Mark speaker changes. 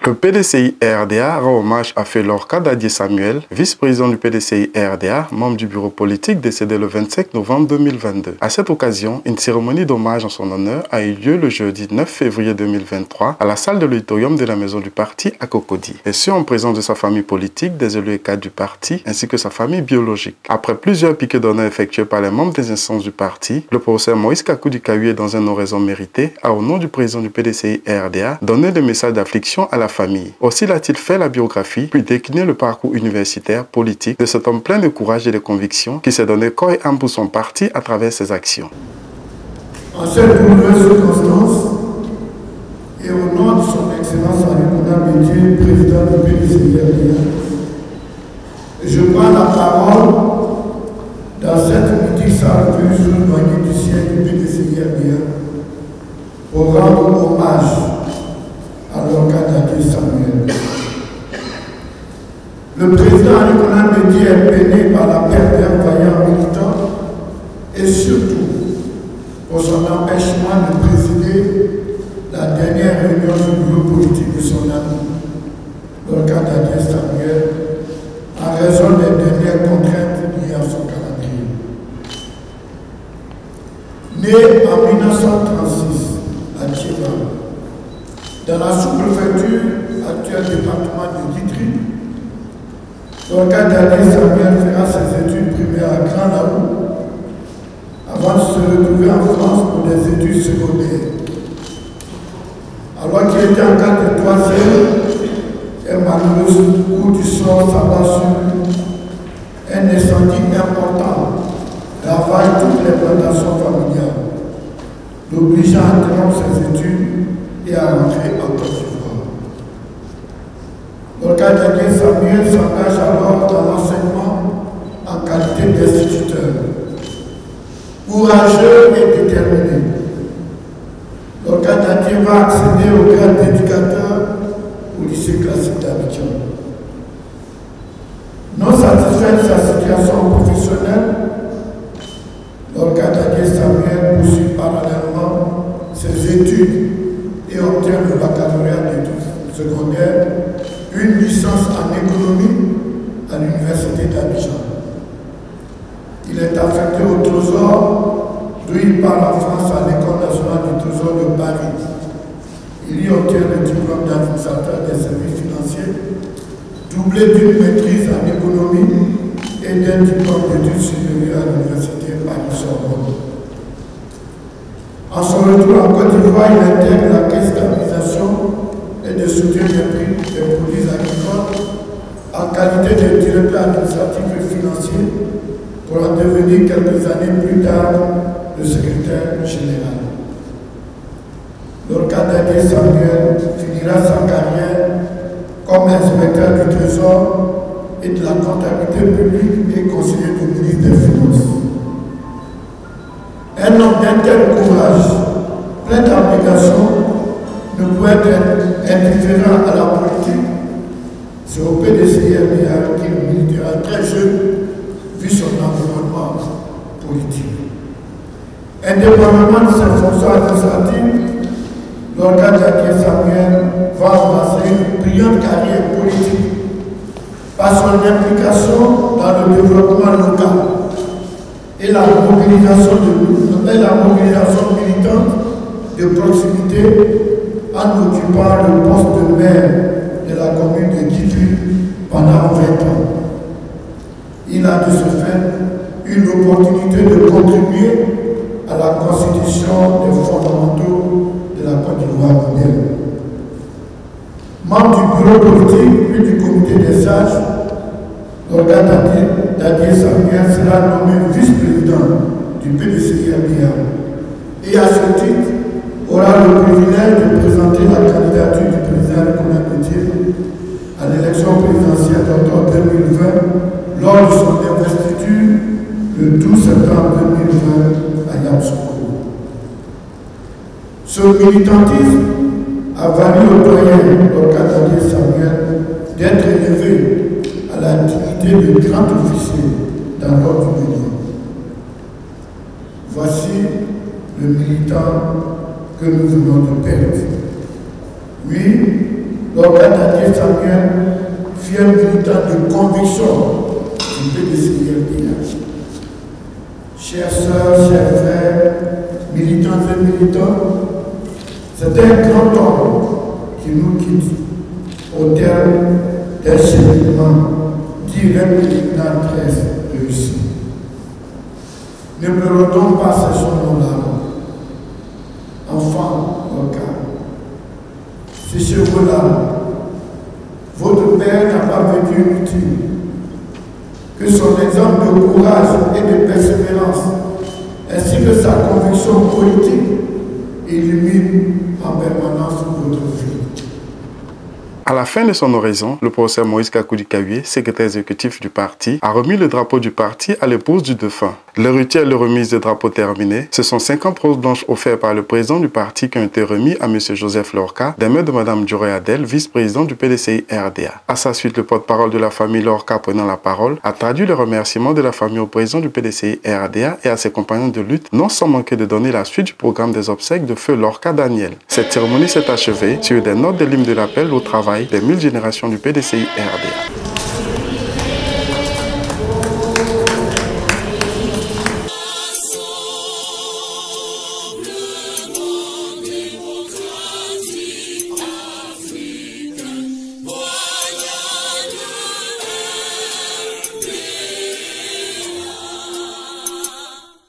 Speaker 1: Le PDCI-RDA rend hommage à Félor Kadadié Samuel, vice-président du PDCI-RDA, membre du bureau politique décédé le 25 novembre 2022. À cette occasion, une cérémonie d'hommage en son honneur a eu lieu le jeudi 9 février 2023 à la salle de l'auditorium de la maison du parti à Cocody, et ce en présence de sa famille politique, des élus et cadres du parti, ainsi que sa famille biologique. Après plusieurs piquets d'honneur effectués par les membres des instances du parti, le professeur Moïse Kakoudi Kayoué, dans un oraison mérité, a au nom du président du PDCI-RDA donné des messages d'affliction à la famille. Aussi l'a-t-il fait la biographie, puis décliné le parcours universitaire, politique de cet homme plein de courage et de conviction qui s'est donné corps et âme pour son parti à travers ses actions.
Speaker 2: En cette douloureuse circonstance, et au nom de son Excellence Henri Métier, président du PDCI-RDA, je prends la parole dans cette mythique salle sous le noyer du ciel du PDCI-RDA pour rendre hommage à Félor Kadadié Samuel. Le président Henri Métier est peiné par la perte d'un vaillant militant et surtout pour son empêchement de présider la dernière réunion du bureau politique de son ami, Félor Kadadié Samuel, en raison des dernières contraintes liées à son calendrier. Né en 1936 à Thiéba, dans la sous-préfecture actuelle département de Guitry, Félor Kadadié Samuel fera ses études primaires à Grand-Laou avant de se retrouver en France pour des études secondaires. Alors qu'il était en classe de troisième, un malheureux coup du sort s'abat sur lui. Un incendie important ravage toutes les plantations familiales, l'obligeant à interrompre ses études et à rentrer en Côte d'Ivoire. Félor Kadadié Samuel s'engage alors dans l'enseignement en qualité d'instituteur. Courageux et déterminé, Félor Kadadié va accéder au grade d'éducateur au lycée classique d'Abidjan. Non satisfait de sa situation professionnelle, Félor Kadadié Samuel poursuit parallèlement ses études et obtient le baccalauréat d'études secondaires, une licence en économie à l'université d'Abidjan. Il est affecté au Trésor, d'où il part en France à l'École nationale du Trésor de Paris. Il y obtient le diplôme d'administrateur des services financiers, doublé d'une maîtrise en économie et d'un diplôme d'études supérieures à l'université Paris-Sorbonne. En son retour en Côte d'Ivoire, il intègre la caisse d'harmonisation et de soutien des prix des produits agricoles en qualité de directeur administratif et financier pour en devenir quelques années plus tard le secrétaire général. Félor Kadadié Samuel finira sa carrière comme inspecteur du Trésor et de la comptabilité publique et conseiller du ministre des Finances. Un homme d'un tel courage, plein d'abnégation, ne pouvait être indifférent à la politique. C'est au PDCI-RDA qu'il militera très jeune, vu son environnement politique. Indépendamment de ses fonctions administratives, Félor Kadadié Samuel va embrasser une brillante carrière politique par son implication dans le développement local et la mobilisation militante de proximité en occupant le poste de maire de la commune de Guitry pendant 20 ans. Il a de ce fait eu l'opportunité de contribuer à la constitution des fondamentaux de la Côte d'Ivoire moderne. Membre du bureau politique puis du comité des sages, Félor Kadadié Samuel sera nommé vice-président du PDCI-RDA et à ce titre aura le privilège de présenter la candidature du président Henri Métier à l'élection présidentielle d'octobre 2020 lors de son investiture le 12 septembre 2020 à Yamoussoukro. Ce militantisme a valu au doyen Félor Kadadié Samuel d'être élevé à la dignité de grand officier dans l'ordre du Bénin. Voici le militant que nous venons de perdre. Oui, Lorca Dadier Samuel fut un militant de conviction du PDCI RDA. Chers sœurs, chers frères, militants et militants, c'est un grand homme qui nous quitte au terme d'un cheminement républicain très réussi. Ne pleurons donc pas ces journaux-là. Enfant, Lorca, ces chevaux-là, votre père n'a pas vécu inutile. Que son exemple de courage et de persévérance, ainsi que sa conviction politique, illumine en permanence votre vie.
Speaker 1: À la fin de son oraison, le professeur Moïse Kakoudi Kabuye, secrétaire exécutif du parti, a remis le drapeau du parti à l'épouse du défunt. Le rituel de remise de drapeau terminé, ce sont 50 roses blanches offertes par le président du parti qui ont été remis à M. Joseph Lorca, des mains de Mme Djoré Adel, vice-président du PDCI RDA. À sa suite, le porte-parole de la famille Lorca prenant la parole a traduit le remerciement de la famille au président du PDCI RDA et à ses compagnons de lutte, non sans manquer de donner la suite du programme des obsèques de feu Lorca Daniel. Cette cérémonie s'est achevée sur des notes de l'hymne de l'appel au travail des 1000 générations du PDCI RDA.